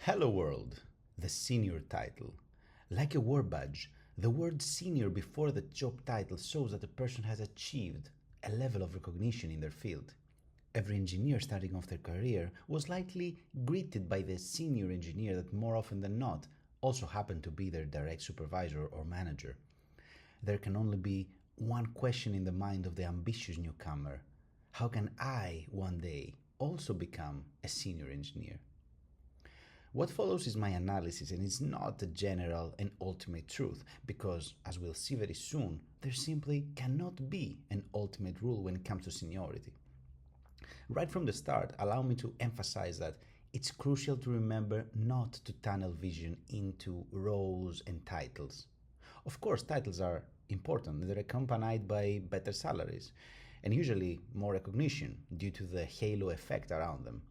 Hello world, the senior title. Like a war badge, the word senior before the job title shows that a person has achieved a level of recognition in their field. Every engineer starting off their career was likely greeted by the senior engineer that more often than not also happened to be their direct supervisor or manager. There can only be one question in the mind of the ambitious newcomer. How can I one day also become a senior engineer? What follows is my analysis and is not a general and ultimate truth because, as we'll see very soon, there simply cannot be an ultimate rule when it comes to seniority. Right from the start, allow me to emphasize that it's crucial to remember not to tunnel vision into roles and titles. Of course, titles are important, they're accompanied by better salaries and usually more recognition due to the halo effect around them.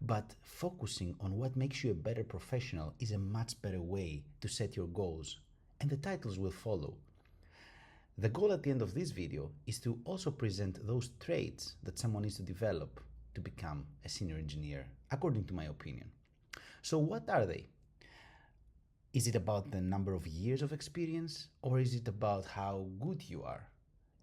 But focusing on what makes you a better professional is a much better way to set your goals, and the titles will follow. The goal at the end of this video is to also present those traits that someone needs to develop to become a senior engineer, according to my opinion. So what are they? Is it about the number of years of experience, or is it about how good you are?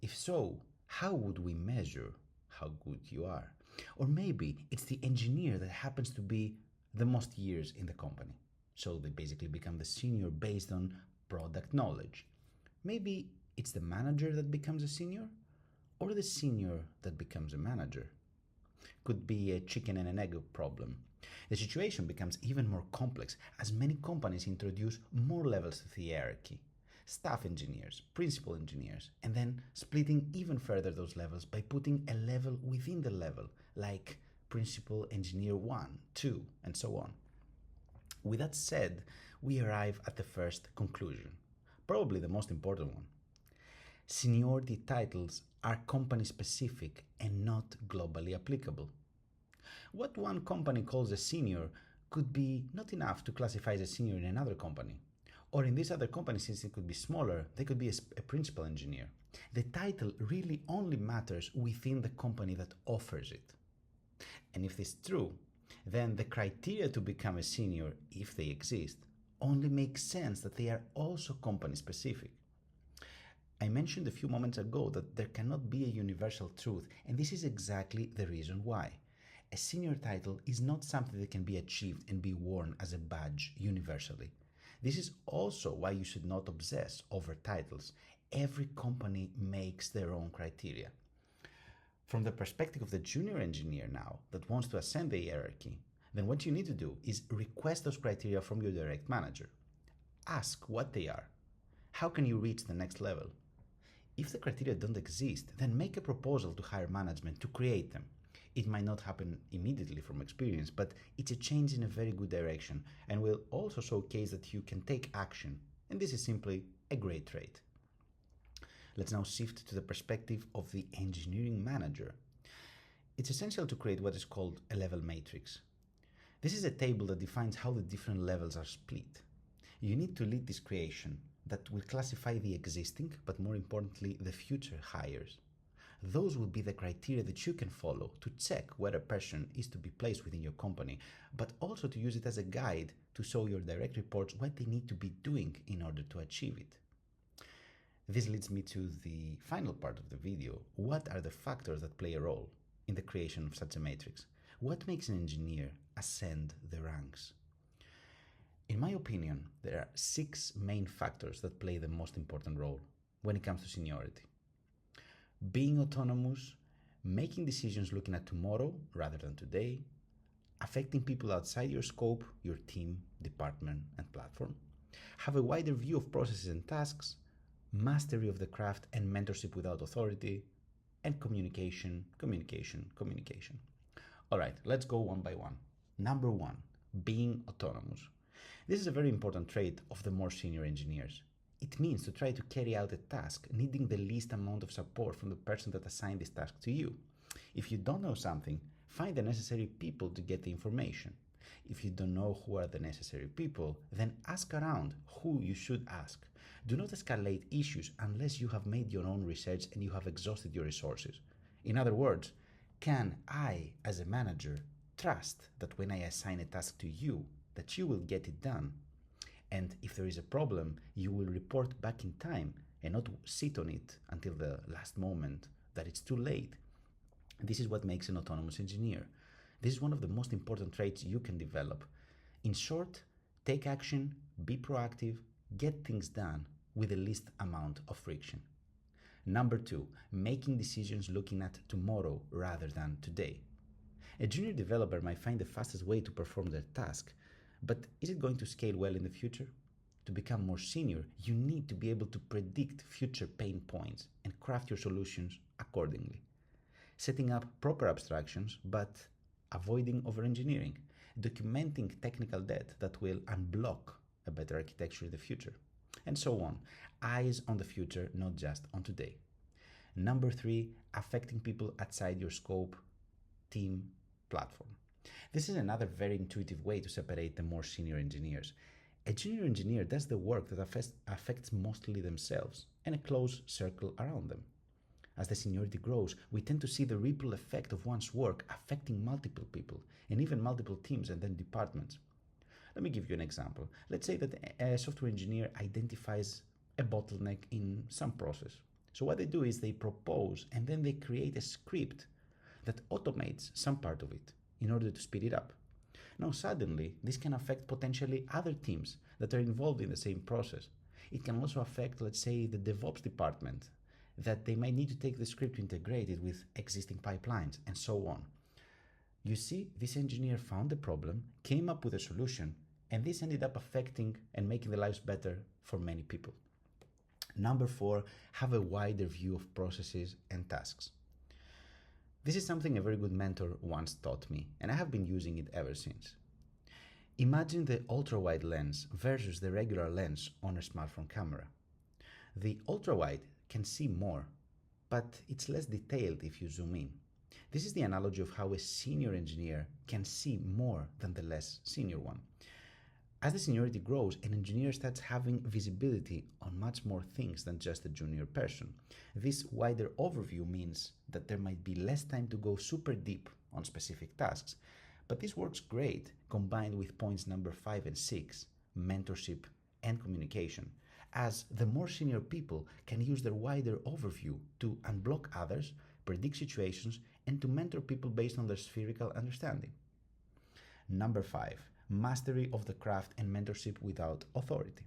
If so, how would we measure how good you are? Or maybe it's the engineer that happens to be the most years in the company. So they basically become the senior based on product knowledge. Maybe it's the manager that becomes a senior, or the senior that becomes a manager. Could be a chicken and an egg problem. The situation becomes even more complex as many companies introduce more levels to the hierarchy. Staff engineers, principal engineers, and then splitting even further those levels by putting a level within the level, like principal engineer 1, 2, and so on. With that said, we arrive at the first conclusion, probably the most important one. Seniority titles are company specific and not globally applicable. What one company calls a senior could be not enough to classify as a senior in another company. Or in this other company, since it could be smaller, they could be a principal engineer. The title really only matters within the company that offers it. And if this is true, then the criteria to become a senior, if they exist, only makes sense that they are also company specific. I mentioned a few moments ago that there cannot be a universal truth, and this is exactly the reason why. A senior title is not something that can be achieved and be worn as a badge universally. This is also why you should not obsess over titles. Every company makes their own criteria. From the perspective of the junior engineer now that wants to ascend the hierarchy, then what you need to do is request those criteria from your direct manager. Ask what they are. How can you reach the next level? If the criteria don't exist, then make a proposal to higher management to create them. It might not happen immediately from experience, but it's a change in a very good direction and will also showcase that you can take action, and this is simply a great trait. Let's now shift to the perspective of the engineering manager. It's essential to create what is called a level matrix. This is a table that defines how the different levels are split. You need to lead this creation that will classify the existing, but more importantly, the future hires. Those will be the criteria that you can follow to check whether a person is to be placed within your company, but also to use it as a guide to show your direct reports what they need to be doing in order to achieve it. This leads me to the final part of the video. What are the factors that play a role in the creation of such a matrix? What makes an engineer ascend the ranks? In my opinion, there are 6 main factors that play the most important role when it comes to seniority. Being autonomous, making decisions looking at tomorrow rather than today, affecting people outside your scope, your team, department, and platform, have a wider view of processes and tasks, mastery of the craft and mentorship without authority, and communication. All right, let's go one by one. Number 1, being autonomous. This is a very important trait of the more senior engineers. It means to try to carry out a task needing the least amount of support from the person that assigned this task to you. If you don't know something, find the necessary people to get the information. If you don't know who are the necessary people, then ask around who you should ask. Do not escalate issues unless you have made your own research and you have exhausted your resources. In other words, can I, as a manager, trust that when I assign a task to you, that you will get it done. And if there is a problem, you will report back in time and not sit on it until the last moment that it's too late. This is what makes an autonomous engineer. This is one of the most important traits you can develop. In short, take action, be proactive, get things done with the least amount of friction. Number 2, making decisions looking at tomorrow rather than today. A junior developer might find the fastest way to perform their task, but is it going to scale well in the future? To become more senior, you need to be able to predict future pain points and craft your solutions accordingly. Setting up proper abstractions, but avoiding over-engineering. Documenting technical debt that will unblock a better architecture in the future. And so on. Eyes on the future, not just on today. Number 3, affecting people outside your scope, team, platform. This is another very intuitive way to separate the more senior engineers. A junior engineer does the work that affects mostly themselves and a close circle around them. As the seniority grows, we tend to see the ripple effect of one's work affecting multiple people and even multiple teams and then departments. Let me give you an example. Let's say that a software engineer identifies a bottleneck in some process. So what they do is they propose and then they create a script that automates some part of it in order to speed it up. Now suddenly, this can affect potentially other teams that are involved in the same process. It can also affect, let's say, the DevOps department, that they might need to take the script to integrate it with existing pipelines and so on. You see, this engineer found the problem, came up with a solution, and this ended up affecting and making the lives better for many people. Number 4, have a wider view of processes and tasks. This is something a very good mentor once taught me, and I have been using it ever since. Imagine the ultra-wide lens versus the regular lens on a smartphone camera. The ultra-wide can see more, but it's less detailed if you zoom in. This is the analogy of how a senior engineer can see more than the less senior one. As the seniority grows, an engineer starts having visibility on much more things than just a junior person. This wider overview means that there might be less time to go super deep on specific tasks, but this works great combined with points number 5 and 6, mentorship and communication, as the more senior people can use their wider overview to unblock others, predict situations, and to mentor people based on their spherical understanding. Number 5, mastery of the craft and mentorship without authority.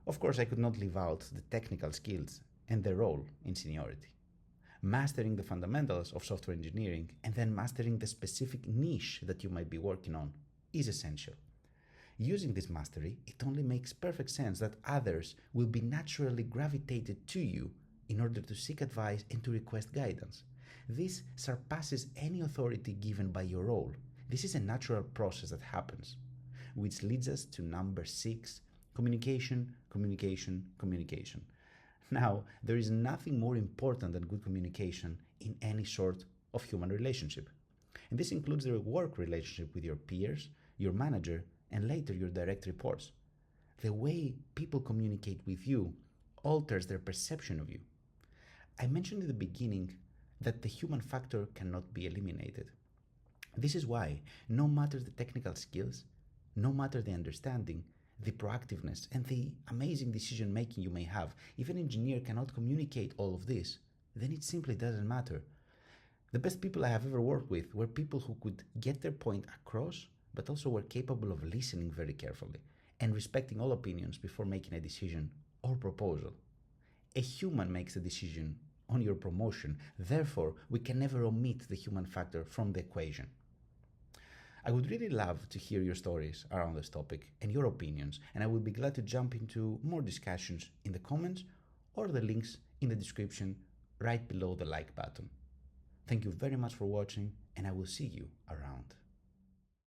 Of course, I could not leave out the technical skills and their role in seniority. Mastering the fundamentals of software engineering and then mastering the specific niche that you might be working on is essential. Using this mastery, it only makes perfect sense that others will be naturally gravitated to you in order to seek advice and to request guidance. This surpasses any authority given by your role. This is a natural process that happens, which leads us to number 6, communication, communication, communication. Now, there is nothing more important than good communication in any sort of human relationship. And this includes the work relationship with your peers, your manager, and later your direct reports. The way people communicate with you alters their perception of you. I mentioned in the beginning that the human factor cannot be eliminated. This is why, no matter the technical skills, no matter the understanding, the proactiveness, and the amazing decision making you may have, if an engineer cannot communicate all of this, then it simply doesn't matter. The best people I have ever worked with were people who could get their point across, but also were capable of listening very carefully and respecting all opinions before making a decision or proposal. A human makes a decision on your promotion, therefore we can never omit the human factor from the equation. I would really love to hear your stories around this topic and your opinions, and I would be glad to jump into more discussions in the comments or the links in the description right below the like button. Thank you very much for watching, and I will see you around.